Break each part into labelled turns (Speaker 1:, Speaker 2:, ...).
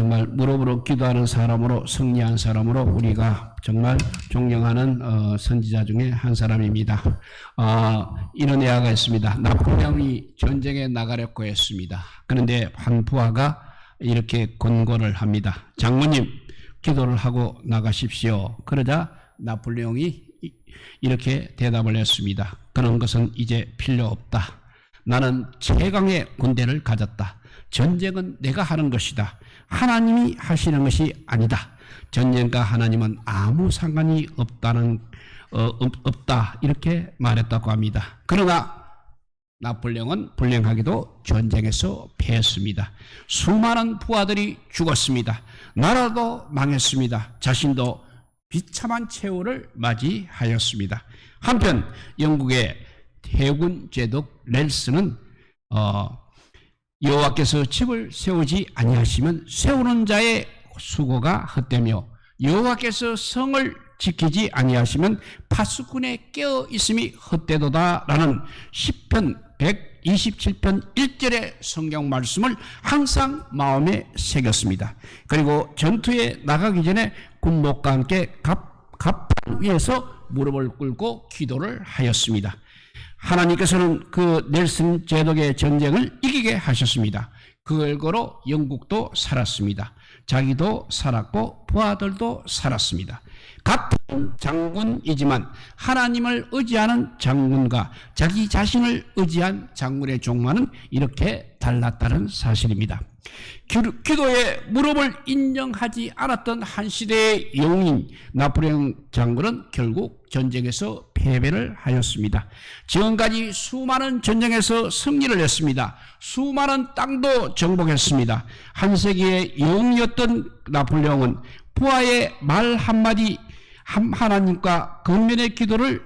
Speaker 1: 정말 무릎으로 기도하는 사람으로 승리한 사람으로 우리가 정말 존경하는 선지자 중에 한 사람입니다. 이런 예화가 있습니다. 나폴레옹이 전쟁에 나가려고 했습니다. 그런데 한 부하가 이렇게 권고를 합니다. 장모님, 기도를 하고 나가십시오. 그러자 나폴레옹이 이렇게 대답을 했습니다. 그런 것은 이제 필요 없다. 나는 최강의 군대를 가졌다. 전쟁은 내가 하는 것이다. 하나님이 하시는 것이 아니다. 전쟁과 하나님은 아무 상관이 없다. 이렇게 말했다고 합니다. 그러나 나폴레옹은 불행하게도 전쟁에서 패했습니다. 수많은 부하들이 죽었습니다. 나라도 망했습니다. 자신도 비참한 최후를 맞이하였습니다. 한편 영국의 해군 제독 렐스는 여호와께서 집을 세우지 아니하시면 세우는 자의 수고가 헛되며 여호와께서 성을 지키지 아니하시면 파수꾼의 깨어 있음이 헛되도다라는 시편 127편 1절의 성경 말씀을 항상 마음에 새겼습니다. 그리고 전투에 나가기 전에 군목과 함께 갑판 위에서 무릎을 꿇고 기도를 하였습니다. 하나님께서는 그 넬슨 제독의 전쟁을 이기게 하셨습니다. 그 결과로 영국도 살았습니다. 자기도 살았고 부하들도 살았습니다. 같은 장군이지만 하나님을 의지하는 장군과 자기 자신을 의지한 장군의 종말은 이렇게 달랐다는 사실입니다. 기도에 무릎을 인정하지 않았던 한 시대의 영웅인 나폴레옹 장군은 결국 전쟁에서 패배를 하였습니다. 지금까지 수많은 전쟁에서 승리를 했습니다. 수많은 땅도 정복했습니다. 한 세기의 영웅이었던 나폴레옹은 부하의 말 한마디 하나님과 근면의 기도를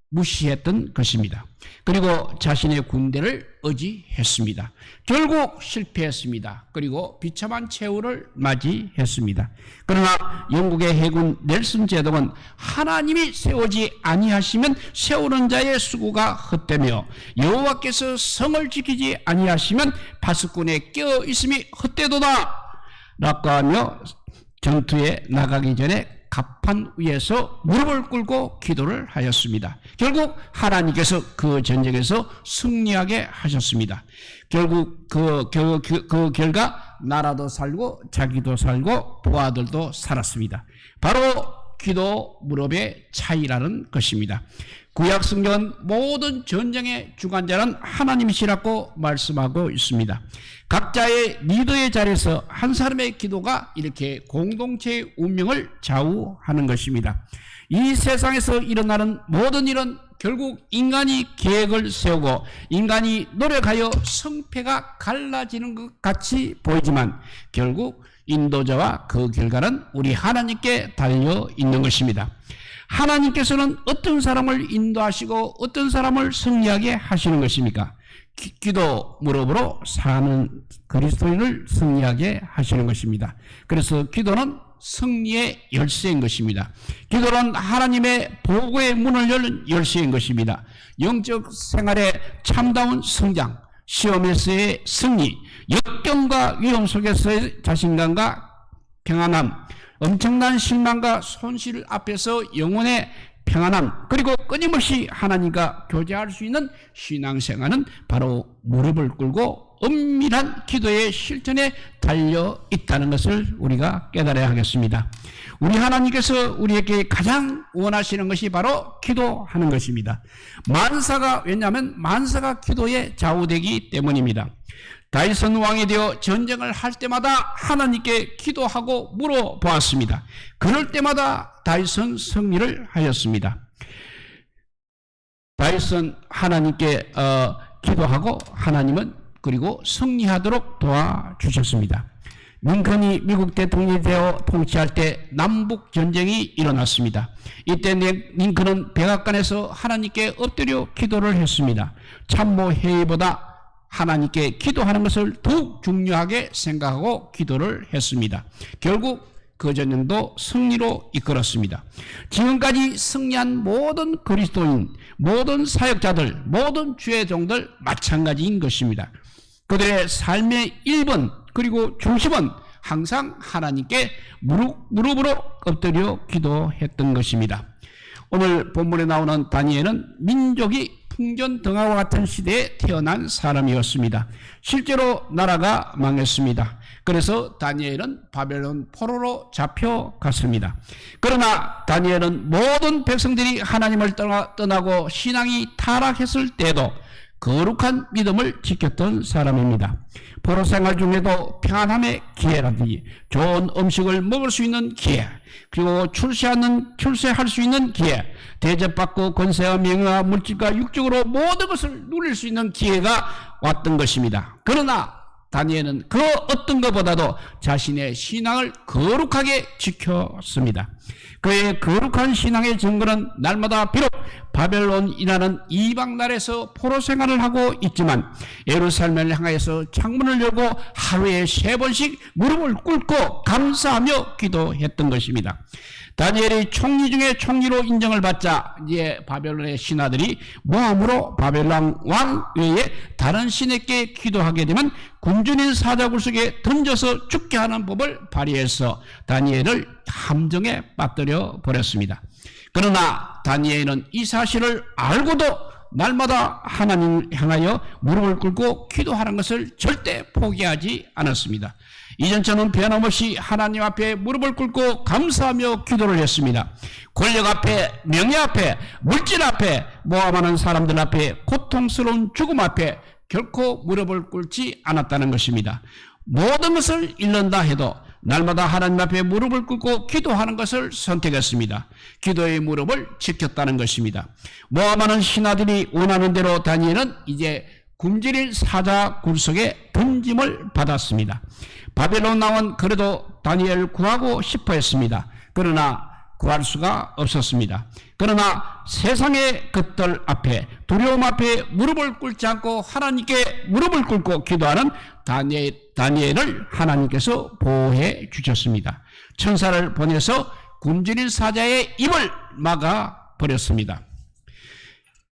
Speaker 1: 무시했던 것입니다. 그리고 자신의 군대를 의지했습니다. 결국 실패했습니다. 그리고 비참한 최후를 맞이했습니다. 그러나 영국의 해군 넬슨 제독은 하나님이 세우지 아니하시면 세우는 자의 수고가 헛되며 여호와께서 성을 지키지 아니하시면 파수꾼의 깨어 있음이 헛되도다 라고 하며 전투에 나가기 전에 갑판 위에서 무릎을 꿇고 기도를 하였습니다. 결국 하나님께서 그 전쟁에서 승리하게 하셨습니다. 결국 그 결과 나라도 살고 자기도 살고 부하들도 살았습니다. 바로 기도 무릎의 차이라는 것입니다. 구약 성경은 모든 전쟁의 주관자는 하나님이시라고 말씀하고 있습니다. 각자의 리더의 자리에서 한 사람의 기도가 이렇게 공동체의 운명을 좌우하는 것입니다. 이 세상에서 일어나는 모든 일은 결국 인간이 계획을 세우고 인간이 노력하여 성패가 갈라지는 것 같이 보이지만 결국 인도자와 그 결과는 우리 하나님께 달려 있는 것입니다. 하나님께서는 어떤 사람을 인도하시고 어떤 사람을 승리하게 하시는 것입니까? 기도 무릎으로 사는 그리스도인을 승리하게 하시는 것입니다. 그래서 기도는 승리의 열쇠인 것입니다. 기도는 하나님의 보고의 문을 여는 열쇠인 것입니다. 영적 생활의 참다운 성장, 시험에서의 승리, 역경과 위험 속에서의 자신감과 평안함, 엄청난 실망과 손실 앞에서 영혼의 평안함, 그리고 끊임없이 하나님과 교제할 수 있는 신앙생활은 바로 무릎을 꿇고 엄밀한 기도의 실천에 달려 있다는 것을 우리가 깨달아야 하겠습니다. 우리 하나님께서 우리에게 가장 원하시는 것이 바로 기도하는 것입니다. 왜냐하면 만사가 기도에 좌우되기 때문입니다. 다윗은 왕이 되어 전쟁을 할 때마다 하나님께 기도하고 물어보았습니다. 그럴 때마다 다윗은 승리를 하였습니다. 다윗은 하나님께 기도하고 하나님은 그리고 승리하도록 도와주셨습니다. 링컨이 미국 대통령이 되어 통치할 때 남북 전쟁이 일어났습니다. 이때 링컨은 백악관에서 하나님께 엎드려 기도를 했습니다. 참모 회의보다 하나님께 기도하는 것을 더욱 중요하게 생각하고 기도를 했습니다. 결국 그 전쟁도 승리로 이끌었습니다. 지금까지 승리한 모든 그리스도인, 모든 사역자들, 모든 주의 종들 마찬가지인 것입니다. 그들의 삶의 1번 그리고 중심은 항상 하나님께 무릎으로 엎드려 기도했던 것입니다. 오늘 본문에 나오는 다니엘은 민족이 풍전등화와 같은 시대에 태어난 사람이었습니다. 실제로 나라가 망했습니다. 그래서 다니엘은 바벨론 포로로 잡혀갔습니다. 그러나 다니엘은 모든 백성들이 하나님을 떠나고 신앙이 타락했을 때도 거룩한 믿음을 지켰던 사람입니다. 포로 생활 중에도 평안함의 기회라든지 좋은 음식을 먹을 수 있는 기회, 그리고 출세할 수 있는 기회, 대접받고 권세와 명예와 물질과 육적으로 모든 것을 누릴 수 있는 기회가 왔던 것입니다. 그러나 다니엘은 그 어떤 것보다도 자신의 신앙을 거룩하게 지켰습니다. 그의 거룩한 신앙의 증거는 날마다 비록 바벨론이라는 이방 나라에서 포로 생활을 하고 있지만 예루살렘을 향해서 창문을 열고 하루에 3번씩 무릎을 꿇고 감사하며 기도했던 것입니다. 다니엘이 총리 중에 총리로 인정을 받자 이제 바벨론의 신하들이 모함으로 바벨론 왕 외에 다른 신에게 기도하게 되면 굶주린 사자굴 속에 던져서 죽게 하는 법을 발휘해서 다니엘을 함정에 빠뜨려 버렸습니다. 그러나 다니엘은 이 사실을 알고도 날마다 하나님을 향하여 무릎을 꿇고 기도하는 것을 절대 포기하지 않았습니다. 이전처럼 변함없이 하나님 앞에 무릎을 꿇고 감사하며 기도를 했습니다. 권력 앞에, 명예 앞에, 물질 앞에, 모함하는 사람들 앞에, 고통스러운 죽음 앞에 결코 무릎을 꿇지 않았다는 것입니다. 모든 것을 잃는다 해도 날마다 하나님 앞에 무릎을 꿇고 기도하는 것을 선택했습니다. 기도의 무릎을 지켰다는 것입니다. 모함하는 신하들이 원하는 대로 다니엘은 이제 굶주린 사자 굴 속에 던짐을 받았습니다. 바벨론 왕은 그래도 다니엘을 구하고 싶어 했습니다. 그러나 구할 수가 없었습니다. 그러나 세상의 것들 앞에, 두려움 앞에 무릎을 꿇지 않고 하나님께 무릎을 꿇고 기도하는 다니엘을 하나님께서 보호해 주셨습니다. 천사를 보내서 굶주린 사자의 입을 막아버렸습니다.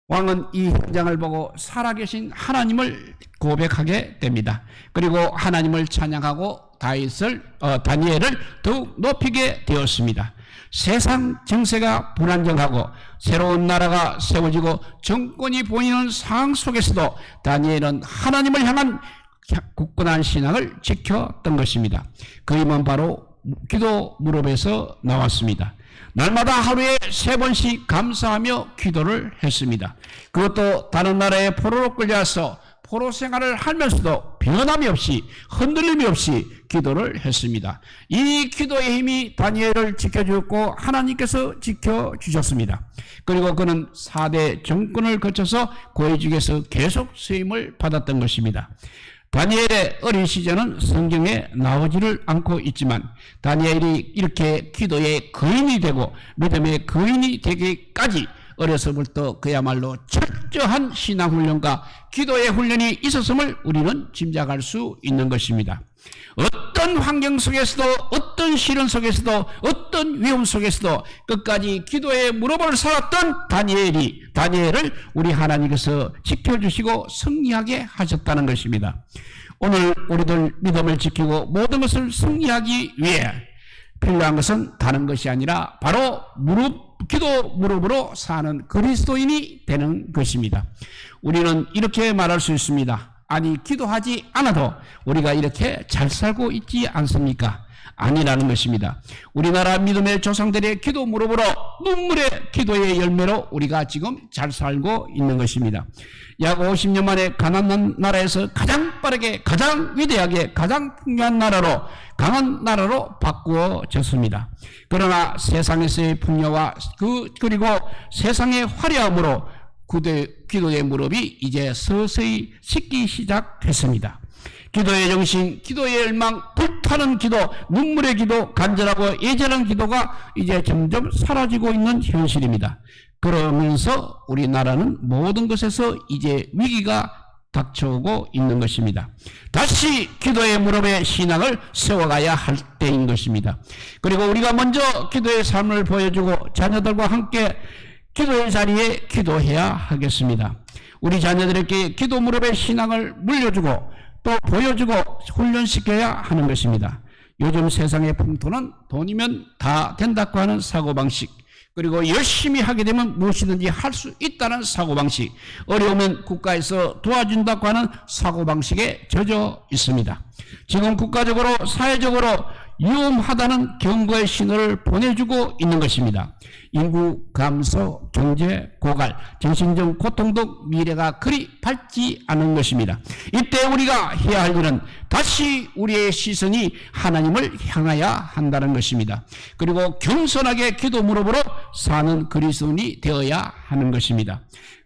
Speaker 1: 왕은 이 현장을 보고 살아계신 하나님을 고백하게 됩니다. 그리고 하나님을 찬양하고 다니엘을 더욱 높이게 되었습니다. 세상 정세가 불안정하고 새로운 나라가 세워지고 정권이 보이는 상황 속에서도 다니엘은 하나님을 향한 굳건한 신앙을 지켰던 것입니다. 그 힘은 바로 기도 무릎에서 나왔습니다. 날마다 하루에 3번씩 감사하며 기도를 했습니다. 그것도 다른 나라에 포로로 끌려와서 포로 생활을 하면서도 변함이 없이 흔들림이 없이 기도를 했습니다. 이 기도의 힘이 다니엘을 지켜주었고 하나님께서 지켜주셨습니다. 그리고 그는 4대 정권을 거쳐서 고위직에서 계속 쓰임을 받았던 것입니다. 다니엘의 어린 시절은 성경에 나오지를 않고 있지만 다니엘이 이렇게 기도의 거인이 되고 믿음의 거인이 되기까지 어려서부터 그야말로 철저한 신앙훈련과 기도의 훈련이 있었음을 우리는 짐작할 수 있는 것입니다. 어떤 환경 속에서도 어떤 시련 속에서도 어떤 위험 속에서도 끝까지 기도의 무릎을 살았던 다니엘을 우리 하나님께서 지켜주시고 승리하게 하셨다는 것입니다. 오늘 우리들 믿음을 지키고 모든 것을 승리하기 위해 필요한 것은 다른 것이 아니라 바로 기도 무릎으로 사는 그리스도인이 되는 것입니다. 우리는 이렇게 말할 수 있습니다. 아니, 기도하지 않아도 우리가 이렇게 잘 살고 있지 않습니까? 아니라는 것입니다. 우리나라 믿음의 조상들의 기도 무릎으로 눈물의 기도의 열매로 우리가 지금 잘 살고 있는 것입니다. 약 50년 만에 가난한 나라에서 가장 빠르게, 가장 위대하게, 가장 풍요한 나라로, 강한 나라로 바꾸어졌습니다. 그러나 세상에서의 풍요와 그리고 세상의 화려함으로 기도의 무릎이 이제 서서히 식기 시작했습니다. 기도의 정신, 기도의 열망, 불타는 기도, 눈물의 기도, 간절하고 예전한 기도가 이제 점점 사라지고 있는 현실입니다. 그러면서 우리나라는 모든 것에서 이제 위기가 닥쳐오고 있는 것입니다. 다시 기도의 무릎에 신앙을 세워가야 할 때인 것입니다. 그리고 우리가 먼저 기도의 삶을 보여주고 자녀들과 함께 기도의 자리에 기도해야 하겠습니다. 우리 자녀들에게 기도 무릎의 신앙을 물려주고 또 보여주고 훈련시켜야 하는 것입니다. 요즘 세상의 풍토는 돈이면 다 된다고 하는 사고방식, 그리고 열심히 하게 되면 무엇이든지 할 수 있다는 사고방식, 어려우면 국가에서 도와준다고 하는 사고방식에 젖어 있습니다. 지금 국가적으로 사회적으로 위험하다는 경고의 신호를 보내주고 있는 것입니다. 인구 감소, 경제 고갈, 정신적 고통 등 미래가 그리 밝지 않은 것입니다. 이때 우리가 해야 할 일은 다시 우리의 시선이 하나님을 향하여야 한다는 것입니다. 그리고 겸손하게 기도 무릎으로 사는 그리스도인이 되어야 하는 것입니다.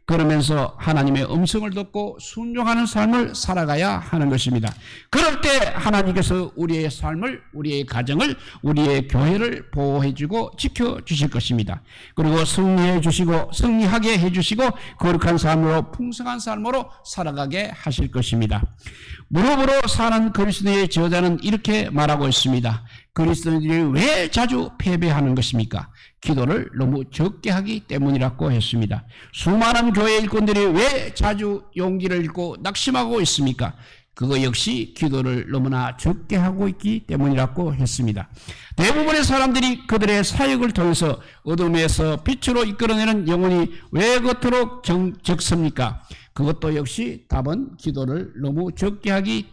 Speaker 1: 그러면서 하나님의 음성을 듣고 순종하는 삶을 살아가야 하는 것입니다. 그럴 때 하나님께서 우리의 삶을, 우리의 가정을, 우리의 교회를 보호해주고 지켜주실 것입니다. 그리고 승리하게 해주시고 거룩한 삶으로, 풍성한 삶으로 살아가게 하실 것입니다. 무릎으로 사는 그리스도의 저자는 이렇게 말하고 있습니다. 그리스도인들이 왜 자주 패배하는 것입니까? 기도를 너무 적게 하기 때문이라고 했습니다. 수많은 교회 일꾼들이 왜 자주 용기를 잃고 낙심하고 있습니까? 그거 역시 기도를 너무나 적게 하고 있기 때문이라고 했습니다. 대부분의 사람들이 그들의 사역을 통해서 어둠에서 빛으로 이끌어내는 영혼이 왜 그토록 적습니까? 그것도 역시 답은 기도를 너무 적게 하기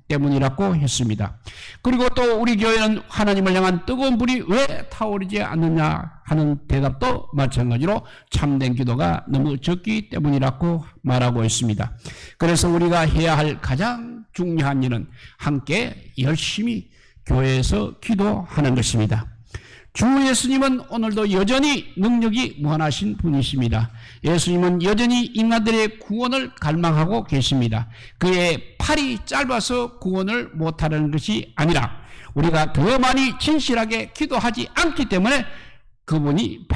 Speaker 1: 때문이라고 했습니다. 그리고 또 우리 교회는 하나님을 향한 뜨거운 불이 왜 타오르지 않느냐 하는 대답도 마찬가지로 참된 기도가 너무 적기 때문이라고 말하고 있습니다. 그래서 우리가 해야 할 가장 중요한 일은 함께 열심히 교회에서 기도하는 것입니다. 주 예수님은 오늘도 여전히 능력이 무한하신 분이십니다. 예수님은 여전히 인간들의 구원을 갈망하고 계십니다. 그의 팔이 짧아서 구원을 못하는 것이 아니라 우리가 더 많이 진실하게 기도하지 않기 때문에 그분이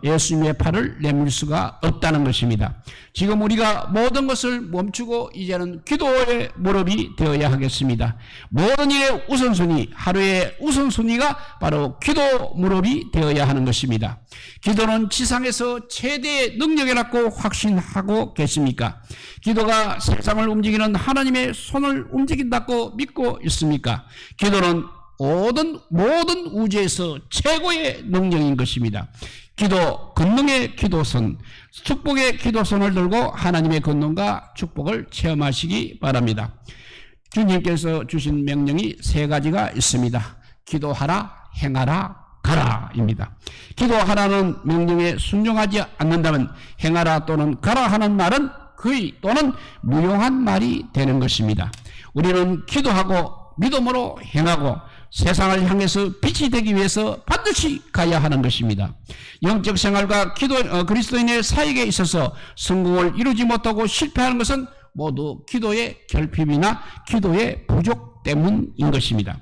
Speaker 1: 예수님의 팔을 내밀 수가 없다는 것입니다. 지금 우리가 모든 것을 멈추고 이제는 기도의 무릎이 되어야 하겠습니다. 모든 일의 우선순위, 하루의 우선순위가 바로 기도 무릎이 되어야 하는 것입니다. 기도는 지상에서 최대의 능력이라고 확신하고 계십니까? 기도가 세상을 움직이는 하나님의 손을 움직인다고 믿고 있습니까? 기도는 모든 우주에서 최고의 능력인 것입니다. 기도, 권능의 기도선, 축복의 기도선을 들고 하나님의 권능과 축복을 체험하시기 바랍니다. 주님께서 주신 명령이 세 가지가 있습니다. 기도하라, 행하라, 가라입니다. 기도하라는 명령에 순종하지 않는다면 행하라 또는 가라 하는 말은 거의 또는 무용한 말이 되는 것입니다. 우리는 기도하고 믿음으로 행하고 세상을 향해서 빛이 되기 위해서 반드시 가야 하는 것입니다. 영적 생활과 그리스도인의 사역에 있어서 성공을 이루지 못하고 실패하는 것은 모두 기도의 결핍이나 기도의 부족 때문인 것입니다.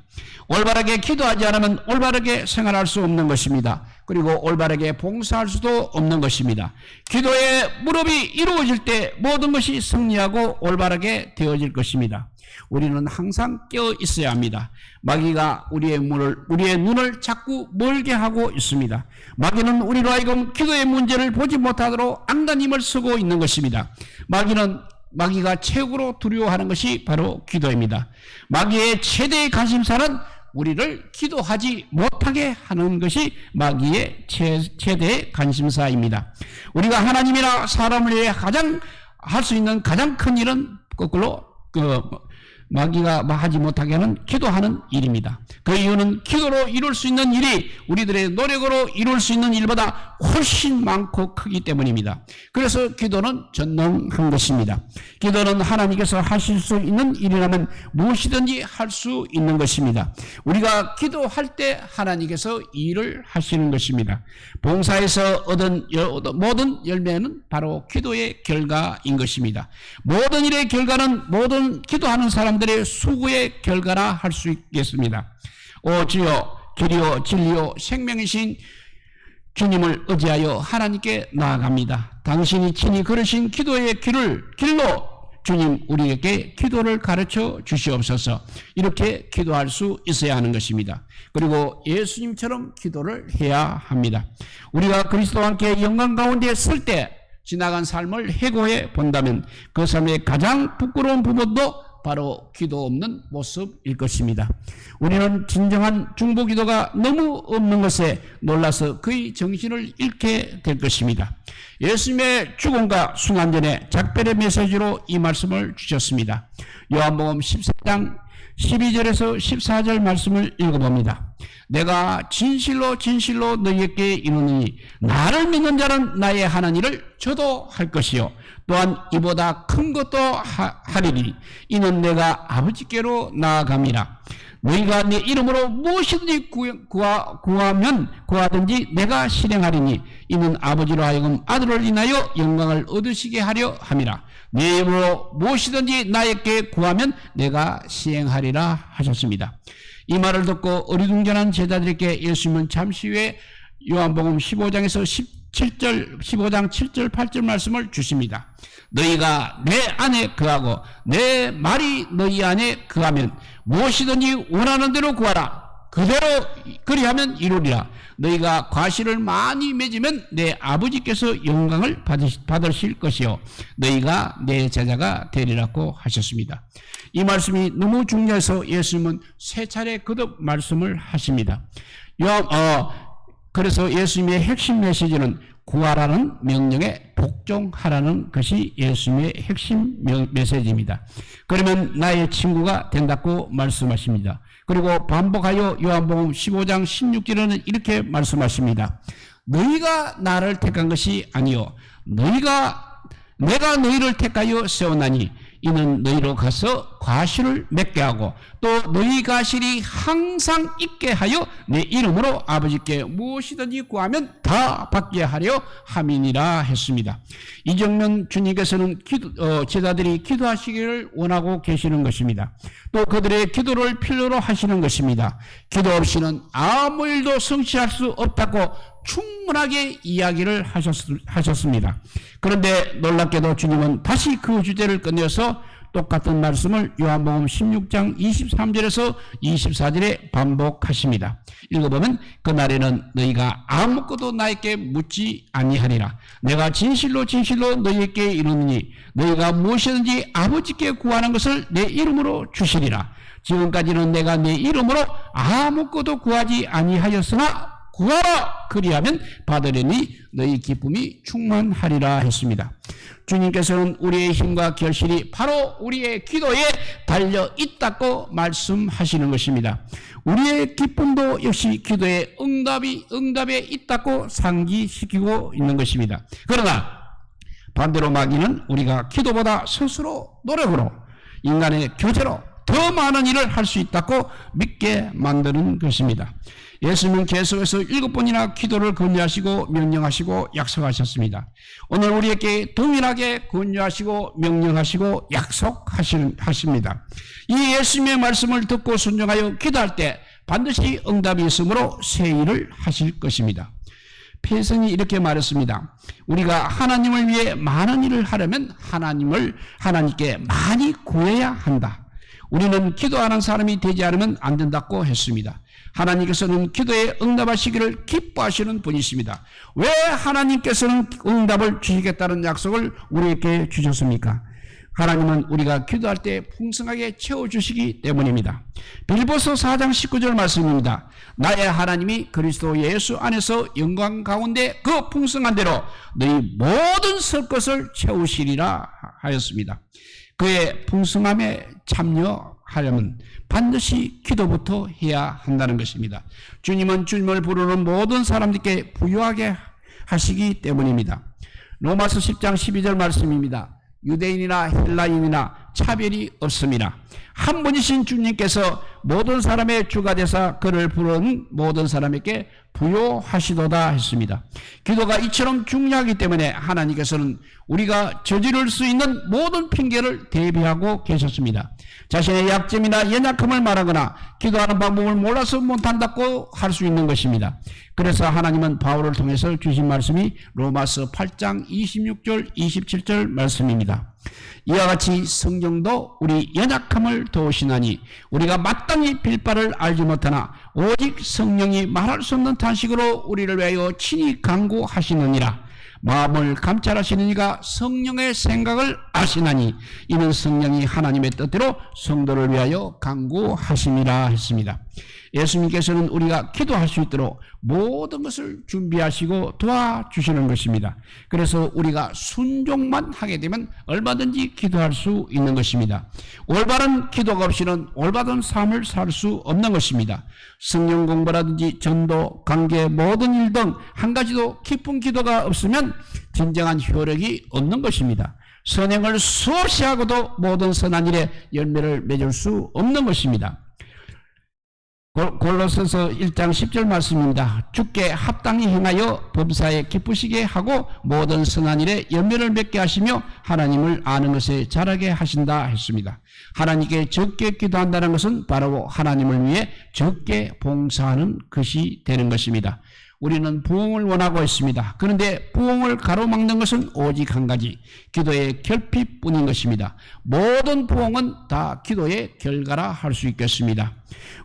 Speaker 1: 올바르게 기도하지 않으면 올바르게 생활할 수 없는 것입니다. 그리고 올바르게 봉사할 수도 없는 것입니다. 기도의 무릎이 이루어질 때 모든 것이 승리하고 올바르게 되어질 것입니다. 우리는 항상 깨어 있어야 합니다. 마귀가 우리의 눈을 자꾸 멀게 하고 있습니다. 마귀는 우리로 하여금 기도의 문제를 보지 못하도록 안간힘을 쓰고 있는 것입니다. 마귀가 최고로 두려워하는 것이 바로 기도입니다. 마귀의 최대의 관심사는 우리를 기도하지 못하게 하는 것이 마귀의 최대의 관심사입니다. 우리가 하나님이나 사람을 위해 할 수 있는 가장 큰 일은 거꾸로 마귀가 하지 못하게 하는 기도하는 일입니다. 그 이유는 기도로 이룰 수 있는 일이 우리들의 노력으로 이룰 수 있는 일보다 훨씬 많고 크기 때문입니다. 그래서 기도는 전능한 것입니다. 기도는 하나님께서 하실 수 있는 일이라면 무엇이든지 할 수 있는 것입니다. 우리가 기도할 때 하나님께서 일을 하시는 것입니다. 봉사에서 얻은 모든 열매는 바로 기도의 결과인 것입니다. 모든 일의 결과는 모든 기도하는 사람들의 수고의 결과라 할 수 있겠습니다. 오 주여, 길이요 진리요 생명이신 주님을 의지하여 하나님께 나아갑니다. 당신이 친히 걸으신 기도의 길로 주님 우리에게 기도를 가르쳐 주시옵소서. 이렇게 기도할 수 있어야 하는 것입니다. 그리고 예수님처럼 기도를 해야 합니다. 우리가 그리스도와 함께 영광 가운데 설 때 지나간 삶을 해고해 본다면 그 삶의 가장 부끄러운 부분도 바로 기도 없는 모습일 것입니다. 우리는 진정한 중보기도가 너무 없는 것에 놀라서 거의 정신을 잃게 될 것입니다. 예수님의 죽음과 순환 전에 작별의 메시지로 이 말씀을 주셨습니다. 요한복음 14장 12절에서 14절 말씀을 읽어봅니다. 내가 진실로 진실로 너희에게 이르노니 나를 믿는 자는 나의 하는 일을 저도 할 것이요 또한 이보다 큰 것도 하리니 이는 내가 아버지께로 나아감이라. 너희가 내 이름으로 무엇이든지 구하든지 내가 실행하리니 이는 아버지로 하여금 아들을 인하여 영광을 얻으시게 하려 함이라. 내 이름으로 무엇이든지 나에게 구하면 내가 시행하리라 하셨습니다. 이 말을 듣고 어리둥절한 제자들에게 예수님은 잠시 후에 요한복음 15장에서 15장 7절 8절 말씀을 주십니다. 너희가 내 안에 거하고 내 말이 너희 안에 거하면 무엇이든지 원하는 대로 구하라. 그대로 그리하면 이루리라. 너희가 과실을 많이 맺으면 내 아버지께서 영광을 받으실 것이요 너희가 내 제자가 되리라고 하셨습니다. 이 말씀이 너무 중요해서 예수님은 세 차례 거듭 말씀을 하십니다. 그래서 예수님의 핵심 메시지는 구하라는 명령에 복종하라는 것이 예수님의 핵심 메시지입니다. 그러면 나의 친구가 된다고 말씀하십니다. 그리고 반복하여 요한복음 15장 16절에는 이렇게 말씀하십니다. 너희가 나를 택한 것이 아니요 내가 너희를 택하여 세웠나니 이는 너희로 가서 과실을 맺게 하고 또 너희 과실이 항상 있게 하여 내 이름으로 아버지께 무엇이든지 구하면 다 받게 하려 함이니라 했습니다. 이정면 주님께서는 제자들이 기도하시기를 원하고 계시는 것입니다. 또 그들의 기도를 필요로 하시는 것입니다. 기도 없이는 아무 일도 성취할 수 없다고 충분하게 이야기를 하셨습니다. 그런데 놀랍게도 주님은 다시 그 주제를 꺼내서 똑같은 말씀을 요한복음 16장 23절에서 24절에 반복하십니다. 읽어보면 그날에는 너희가 아무것도 나에게 묻지 아니하리라. 내가 진실로 진실로 너희에게 이르노니 너희가 무엇이든지 아버지께 구하는 것을 내 이름으로 주시리라. 지금까지는 내가 내 이름으로 아무것도 구하지 아니하였으나 구하라 그리하면 받으려니 너희 기쁨이 충만하리라 했습니다. 주님께서는 우리의 힘과 결실이 바로 우리의 기도에 달려 있다고 말씀하시는 것입니다. 우리의 기쁨도 역시 기도의 응답에 있다고 상기시키고 있는 것입니다. 그러나 반대로 마귀는 우리가 기도보다 스스로 노력으로 인간의 교제로 더 많은 일을 할 수 있다고 믿게 만드는 것입니다. 예수님은 계속해서 7번이나 기도를 권유하시고 명령하시고 약속하셨습니다. 오늘 우리에게 동일하게 권유하시고 명령하시고 약속하십니다. 이 예수님의 말씀을 듣고 순종하여 기도할 때 반드시 응답이 있으므로 새 일을 하실 것입니다. 페이슨이 이렇게 말했습니다. 우리가 하나님을 위해 많은 일을 하려면 하나님께 많이 구해야 한다. 우리는 기도하는 사람이 되지 않으면 안 된다고 했습니다. 하나님께서는 기도에 응답하시기를 기뻐하시는 분이십니다. 왜 하나님께서는 응답을 주시겠다는 약속을 우리에게 주셨습니까? 하나님은 우리가 기도할 때 풍성하게 채워주시기 때문입니다. 빌보서 4장 19절 말씀입니다. 나의 하나님이 그리스도 예수 안에서 영광 가운데 그 풍성한 대로 너희 모든 설 것을 채우시리라 하였습니다. 그의 풍성함에 참여하려면 반드시 기도부터 해야 한다는 것입니다. 주님은 주님을 부르는 모든 사람들께 부유하게 하시기 때문입니다. 로마서 10장 12절 말씀입니다. 유대인이나 헬라인이나 차별이 없습니다. 한 분이신 주님께서 모든 사람의 주가 되사 그를 부르는 모든 사람에게 부요하시도다 했습니다. 기도가 이처럼 중요하기 때문에 하나님께서는 우리가 저지를 수 있는 모든 핑계를 대비하고 계셨습니다. 자신의 약점이나 연약함을 말하거나 기도하는 방법을 몰라서 못한다고 할 수 있는 것입니다. 그래서 하나님은 바울을 통해서 주신 말씀이 로마서 8장 26절 27절 말씀입니다. 이와 같이 성경도 우리 연약함을 도우시나니 우리가 마땅히 빌 바를 알지 못하나 오직 성령이 말할 수 없는 탄식으로 우리를 위하여 친히 간구하시느니라. 마음을 감찰하시는 이가 성령의 생각을 아시나니 이는 성령이 하나님의 뜻대로 성도를 위하여 간구하심이라 했습니다. 예수님께서는 우리가 기도할 수 있도록 모든 것을 준비하시고 도와주시는 것입니다. 그래서 우리가 순종만 하게 되면 얼마든지 기도할 수 있는 것입니다. 올바른 기도가 없이는 올바른 삶을 살 수 없는 것입니다. 성령 공부라든지 전도, 관계, 모든 일 등 한 가지도 깊은 기도가 없으면 진정한 효력이 없는 것입니다. 선행을 수없이 하고도 모든 선한 일에 열매를 맺을 수 없는 것입니다. 골로새서 1장 10절 말씀입니다. 주께 합당히 행하여 범사에 기쁘시게 하고 모든 선한 일에 열매를 맺게 하시며 하나님을 아는 것에 자라게 하신다 했습니다. 하나님께 적게 기도한다는 것은 바로 하나님을 위해 적게 봉사하는 것이 되는 것입니다. 우리는 부흥을 원하고 있습니다. 그런데 부흥을 가로막는 것은 오직 한 가지, 기도의 결핍뿐인 것입니다. 모든 부흥은 다 기도의 결과라 할 수 있겠습니다.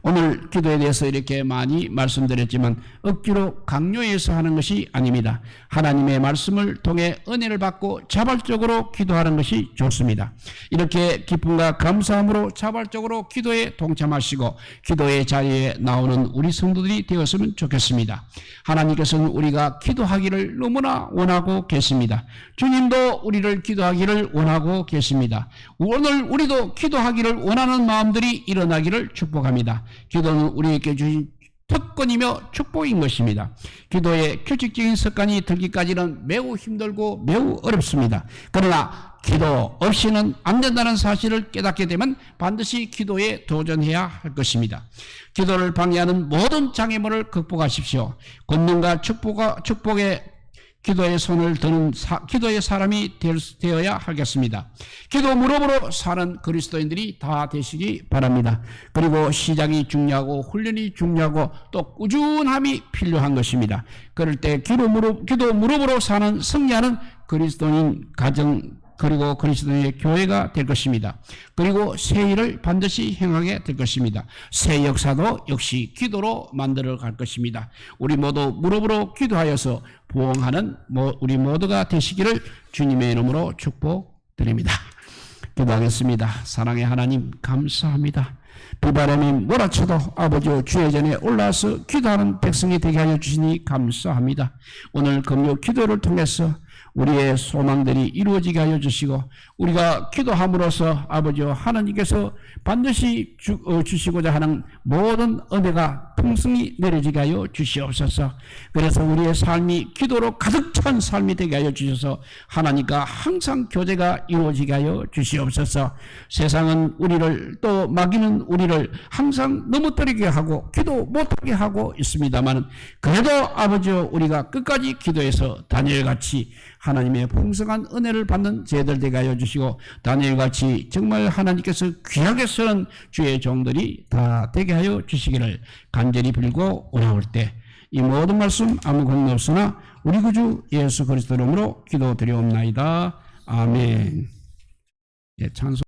Speaker 1: 오늘 기도에 대해서 이렇게 많이 말씀드렸지만 억지로 강요해서 하는 것이 아닙니다. 하나님의 말씀을 통해 은혜를 받고 자발적으로 기도하는 것이 좋습니다. 이렇게 기쁨과 감사함으로 자발적으로 기도에 동참하시고 기도의 자리에 나오는 우리 성도들이 되었으면 좋겠습니다. 하나님께서는 우리가 기도하기를 너무나 원하고 계십니다. 주님도 우리를 기도하기를 원하고 계십니다. 오늘 우리도 기도하기를 원하는 마음들이 일어나기를 축복합니다. 기도는 우리에게 주신 특권이며 축복인 것입니다. 기도의 규칙적인 습관이 들기까지는 매우 힘들고 매우 어렵습니다. 그러나 기도 없이는 안 된다는 사실을 깨닫게 되면 반드시 기도에 도전해야 할 것입니다. 기도를 방해하는 모든 장애물을 극복하십시오. 권능과 축복의 기도의 손을 드는 기도의 사람이 되어야 하겠습니다. 기도 무릎으로 사는 그리스도인들이 다 되시기 바랍니다. 그리고 시작이 중요하고 훈련이 중요하고 또 꾸준함이 필요한 것입니다. 그럴 때 기도 무릎으로 사는 승리하는 그리스도인 가정 그리고 그리스도의 교회가 될 것입니다. 그리고 새 일을 반드시 행하게 될 것입니다. 새 역사도 역시 기도로 만들어 갈 것입니다. 우리 모두 무릎으로 기도하여서 부흥하는 우리 모두가 되시기를 주님의 이름으로 축복드립니다. 기도하겠습니다. 사랑의 하나님 감사합니다. 비바람이 몰아쳐도 아버지 주의 전에 올라와서 기도하는 백성이 되게 하여 주시니 감사합니다. 오늘 금요 기도를 통해서 우리의 소망들이 이루어지게 하여 주시고 우리가 기도함으로써 아버지 하나님께서 반드시 주시고자 하는 모든 은혜가 풍성히 내려지게 하여 주시옵소서. 그래서 우리의 삶이 기도로 가득 찬 삶이 되게 하여 주셔서 하나님과 항상 교제가 이루어지게 하여 주시옵소서. 세상은 우리를 또 마귀는 우리를 항상 넘어뜨리게 하고 기도 못하게 하고 있습니다만 그래도 아버지 우리가 끝까지 기도해서 다니엘같이 하나님의 풍성한 은혜를 받는 제들 되게 하여 주시고 다니엘같이 정말 하나님께서 귀하게 쓰는 주의 종들이 다 되게 하여 주시기를 간절히 빌고 오나올 때 이 모든 말씀 아무 공로 없으나 우리 구주 예수 그리스도 이름으로 기도드리옵나이다. 아멘. 예, 찬송